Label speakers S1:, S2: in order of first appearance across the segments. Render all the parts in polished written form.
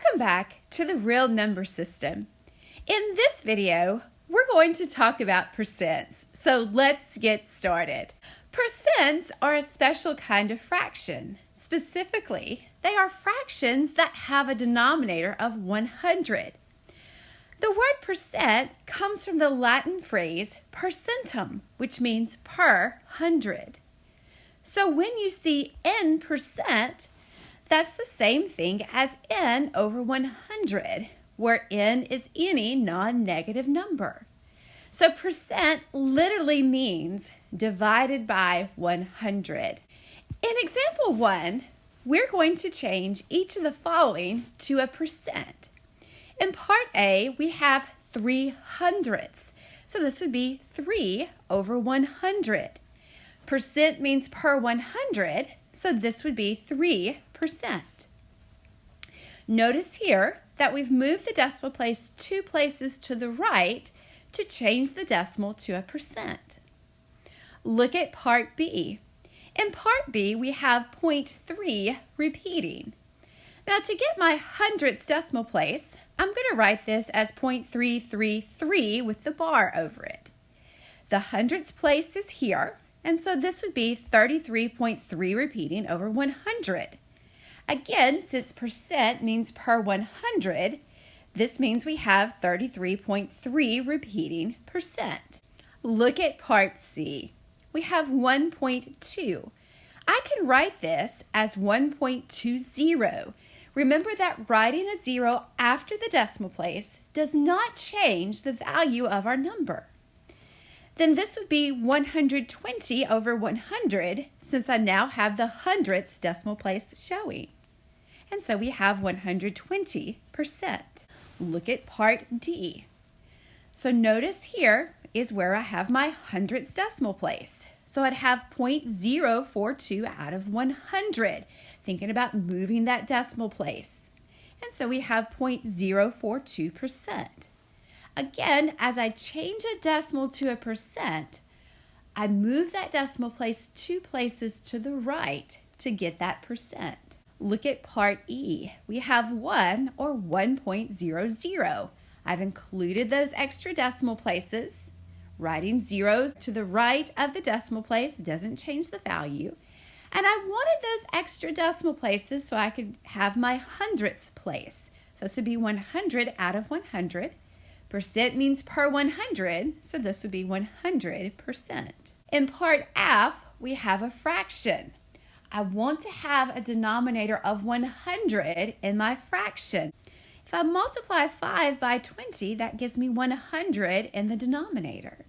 S1: Welcome back to the Real Number System. In this video, we're going to talk about percents, so let's get started. Percents are a special kind of fraction. Specifically, they are fractions that have a denominator of 100. The word percent comes from the Latin phrase percentum, which means per hundred. So when you see n%, that's the same thing as n over 100, where n is any non-negative number. So percent literally means divided by 100. In example 1, we're going to change each of the following to a percent. In part A, we have 3 hundredths. So this would be 3 over 100. Percent means per 100, so this would be 3%. Notice here that we've moved the decimal place 2 places to the right to change the decimal to a percent. Look at part B. In part B, we have 0.3 repeating. Now to get my hundredths decimal place, I'm going to write this as 0.333 with the bar over it. The hundredths place is here, and so this would be 33.3 repeating over 100. Again, since percent means per 100, this means we have 33.3 repeating percent. Look at part C. We have 1.2. I can write this as 1.20. Remember that writing a 0 after the decimal place does not change the value of our number. Then this would be 120 over 100, since I now have the hundredths decimal place showing. And so we have 120%. Look at part D. So notice here is where I have my hundredths decimal place. So I'd have 0.042 out of 100, thinking about moving that decimal place. And so we have 0.042%. Again, as I change a decimal to a percent, I move that decimal place 2 places to the right to get that percent. Look at part E. We have 1 or 1.00. I've included those extra decimal places. Writing zeros to the right of the decimal place doesn't change the value. And I wanted those extra decimal places so I could have my hundredths place. So this would be 100 out of 100. Percent means per 100, so this would be 100%. In part F, we have a fraction. I want to have a denominator of 100 in my fraction. If I multiply 5 by 20, that gives me 100 in the denominator.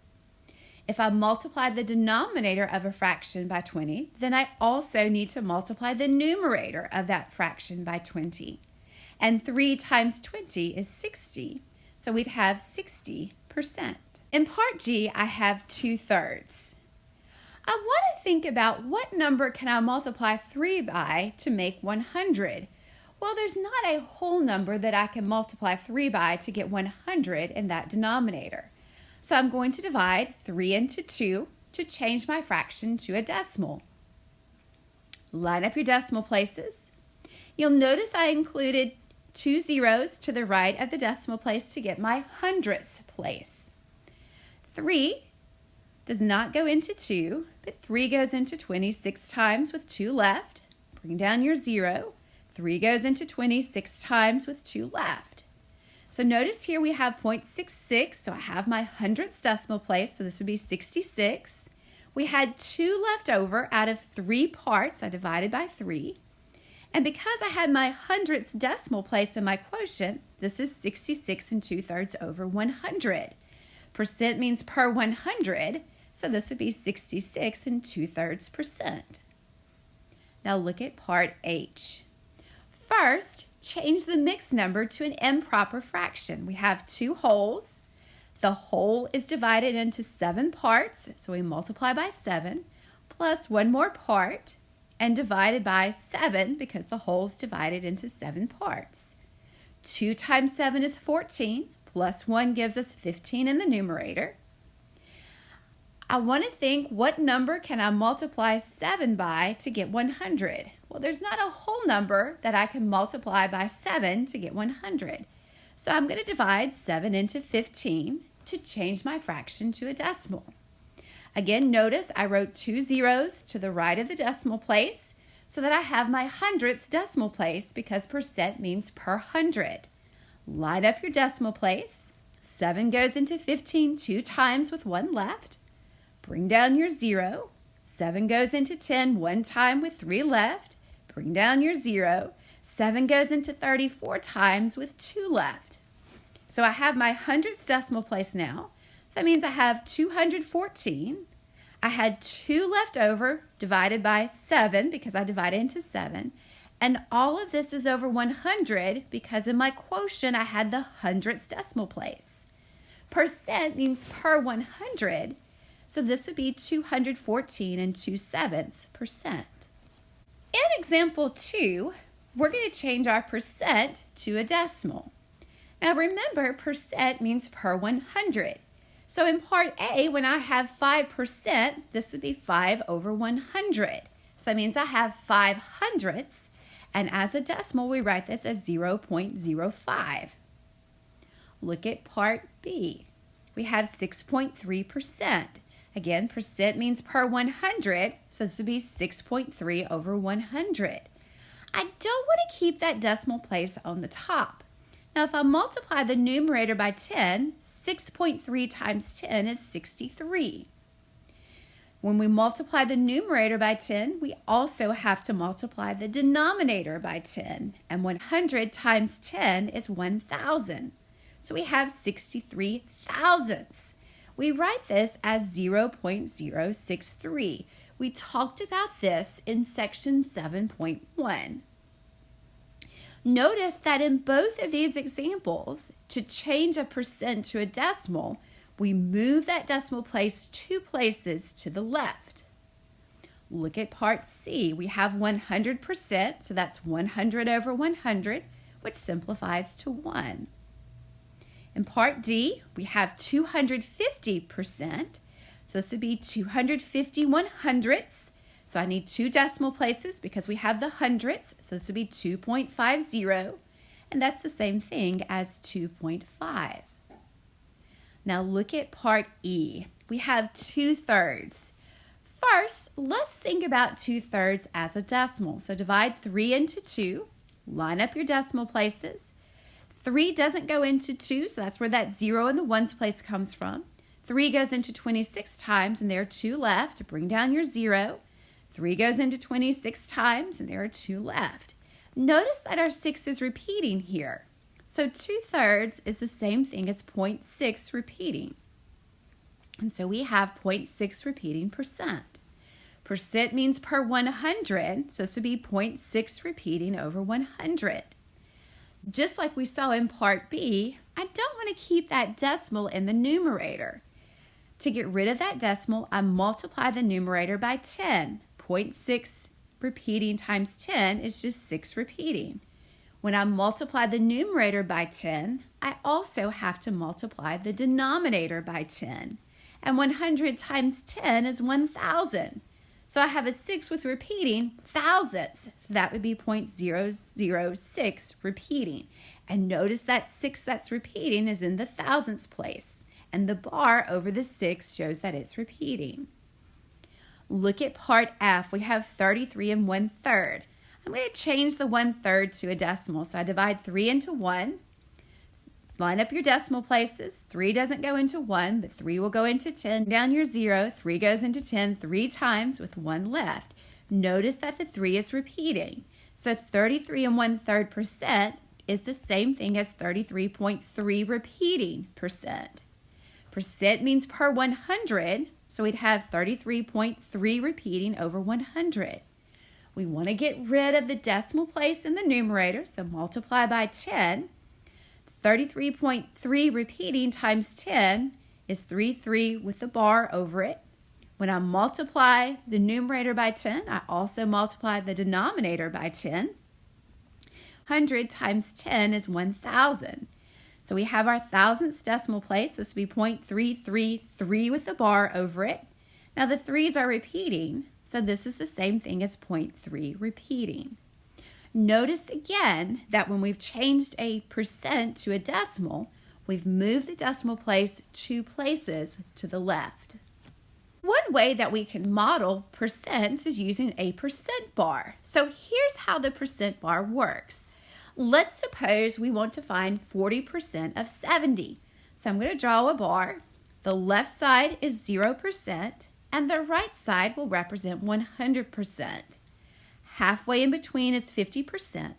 S1: If I multiply the denominator of a fraction by 20, then I also need to multiply the numerator of that fraction by 20. And 3 times 20 is 60, so we'd have 60%. In part G, I have 2/3. I want to think about what number can I multiply 3 by to make 100. Well, there's not a whole number that I can multiply 3 by to get 100 in that denominator. So I'm going to divide 3 into 2 to change my fraction to a decimal. Line up your decimal places. You'll notice I included 2 zeros to the right of the decimal place to get my hundredths place. 3 does not go into 2, but 3 goes into 26 times with 2 left. Bring down your 0. 3 goes into 26 times with 2 left. So notice here we have 0.66, so I have my hundredths decimal place, so this would be 66. We had 2 left over out of 3 parts. I divided by 3. And because I had my hundredths decimal place in my quotient, this is 66 2/3 over 100. Percent means per 100, so this would be 66 2/3%. Now look at part H. First, change the mixed number to an improper fraction. We have 2 wholes. The whole is divided into 7 parts, so we multiply by 7, plus 1 more part, and divided by 7 because the whole is divided into 7 parts. 2 times 7 is 14, plus 1 gives us 15 in the numerator. I want to think, what number can I multiply 7 by to get 100? Well, there's not a whole number that I can multiply by 7 to get 100. So I'm going to divide 7 into 15 to change my fraction to a decimal. Again, notice I wrote 2 zeros to the right of the decimal place so that I have my hundredths decimal place because percent means per hundred. Line up your decimal place. 7 goes into 15 2 times with 1 left. Bring down your 0. 7 goes into 10 1 time with 3 left. Bring down your 0. 7 goes into 30 4 times with 2 left. So I have my hundredths decimal place now. So that means I have 214. I had 2 left over divided by 7 because I divided into 7. And all of this is over 100 because in my quotient I had the hundredths decimal place. Percent means per 100. So this would be 214 and 2/7%. In example 2, we're going to change our percent to a decimal. Now remember, percent means per 100. So in part A, when I have 5%, this would be 5 over 100. So that means I have 5 hundredths, and as a decimal, we write this as 0.05. Look at part B. We have 6.3%. Again, percent means per 100, so this would be 6.3 over 100. I don't want to keep that decimal place on the top. Now, if I multiply the numerator by 10, 6.3 times 10 is 63. When we multiply the numerator by 10, we also have to multiply the denominator by 10. And 100 times 10 is 1,000. So we have 63 thousandths. We write this as 0.063. We talked about this in section 7.1. Notice that in both of these examples, to change a percent to a decimal, we move that decimal place 2 places to the left. Look at part C. We have 100%, so that's 100 over 100, which simplifies to 1. In part D, we have 250%, so this would be 250 100ths. So I need 2 decimal places because we have the hundredths, so this would be 2.50, and that's the same thing as 2.5. Now look at part E. We have 2/3. First, let's think about 2/3 as a decimal. So divide 3 into 2, line up your decimal places. 3 doesn't go into 2, so that's where that 0 in the ones place comes from. 3 goes into 26 times, and there are 2 left. Bring down your 0. 3 goes into 26 times, and there are 2 left. Notice that our 6 is repeating here. So 2/3 is the same thing as 0.6 repeating. And so we have 0.6 repeating percent. Percent means per 100, so this would be 0.6 repeating over 100. Just like we saw in part B, I don't want to keep that decimal in the numerator. To get rid of that decimal, I multiply the numerator by 10. 0.6 repeating times 10 is just 6 repeating. When I multiply the numerator by 10, I also have to multiply the denominator by 10. And 100 times 10 is 1,000. So I have a 6 with repeating thousandths. So that would be 0.006 repeating. And notice that 6 that's repeating is in the thousandths place. And the bar over the 6 shows that it's repeating. Look at part F. We have 33 1/3. I'm going to change the 1/3 to a decimal. So I divide 3 into 1. Line up your decimal places. 3 doesn't go into 1, but 3 will go into 10. Down your 0. 3 goes into 10 3 times with 1 left. Notice that the 3 is repeating. So 33 1/3% is the same thing as 33.3 repeating percent. Percent means per 100, so we'd have 33.3 repeating over 100. We want to get rid of the decimal place in the numerator, so multiply by 10. 33.3 repeating times 10 is 33 with the bar over it. When I multiply the numerator by 10, I also multiply the denominator by 10. 100 times 10 is 1,000. So we have our thousandths decimal place. This would be 0.333 with the bar over it. Now the 3's are repeating, So this is the same thing as 0.3 repeating. Notice again that when we've changed a percent to a decimal, we've moved the decimal place 2 places to the left. One way that we can model percents is using a percent bar. So here's how the percent bar works. Let's suppose we want to find 40% of 70. So I'm going to draw a bar. The left side is 0% and the right side will represent 100%. Halfway in between is 50%.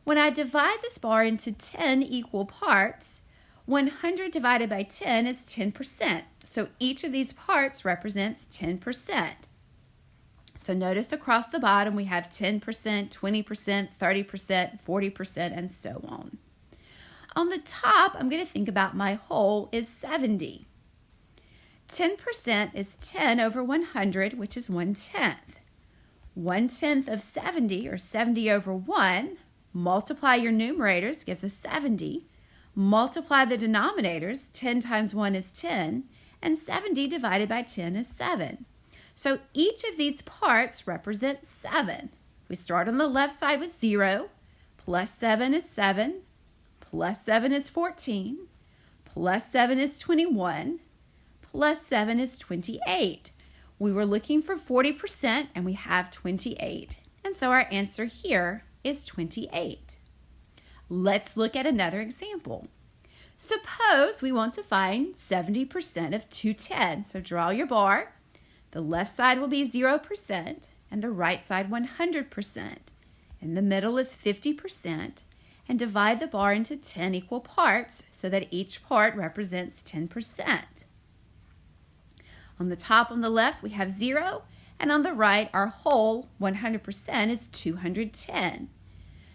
S1: When I divide this bar into 10 equal parts, 100 divided by 10 is 10%. So each of these parts represents 10%. So notice across the bottom we have 10%, 20%, 30%, 40%, and so on. On the top, I'm going to think about my whole is 70. 10% is 10 over 100, which is 1/10. 1/10 of 70, or 70 over 1, multiply your numerators, gives us 70. Multiply the denominators, 10 times 1 is 10, and 70 divided by 10 is 7. So each of these parts represents 7. We start on the left side with 0, plus 7 is 7, plus 7 is 14, plus 7 is 21, plus 7 is 28. We were looking for 40% and we have 28. And so our answer here is 28. Let's look at another example. Suppose we want to find 70% of 210. So draw your bar. The left side will be 0% and the right side 100%. In the middle is 50%. And divide the bar into 10 equal parts so that each part represents 10%. On the top on the left we have 0, and on the right our whole 100% is 210.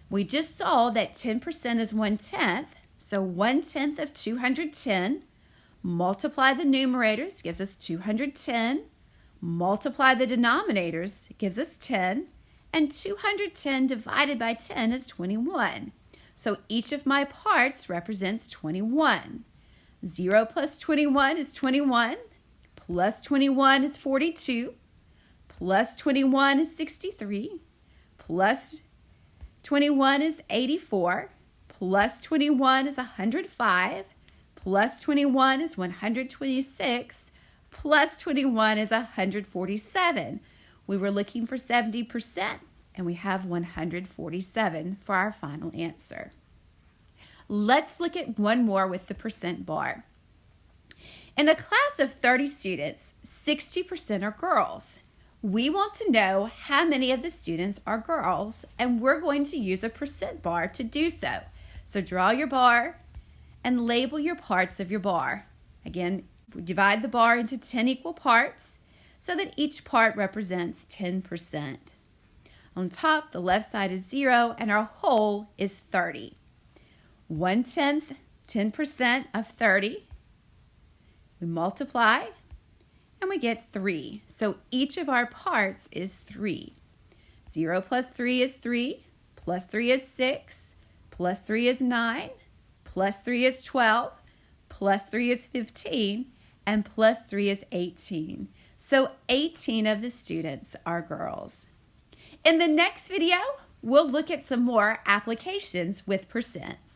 S1: We just saw that 10% is 1/10, so 1/10 of 210, multiply the numerators, gives us 210, multiply the denominators, gives us 10, and 210 divided by 10 is 21. So each of my parts represents 21. 0 plus 21 is 21, plus 21 is 42, plus 21 is 63, plus 21 is 84, plus 21 is 105, plus 21 is 126, plus 21 is 147. We were looking for 70%, and we have 147 for our final answer. Let's look at one more with the percent bar. In a class of 30 students, 60% are girls. We want to know how many of the students are girls, and we're going to use a percent bar to do so. So draw your bar and label your parts of your bar. Again, we divide the bar into 10 equal parts so that each part represents 10%. On top, the left side is 0, and our whole is 30. 1/10, 10% of 30. We multiply, and we get 3. So each of our parts is 3. 0 plus 3 is 3, plus 3 is 6, plus 3 is 9, plus 3 is 12, plus 3 is 15, and plus 3 is 18. So 18 of the students are girls. In the next video, we'll look at some more applications with percents.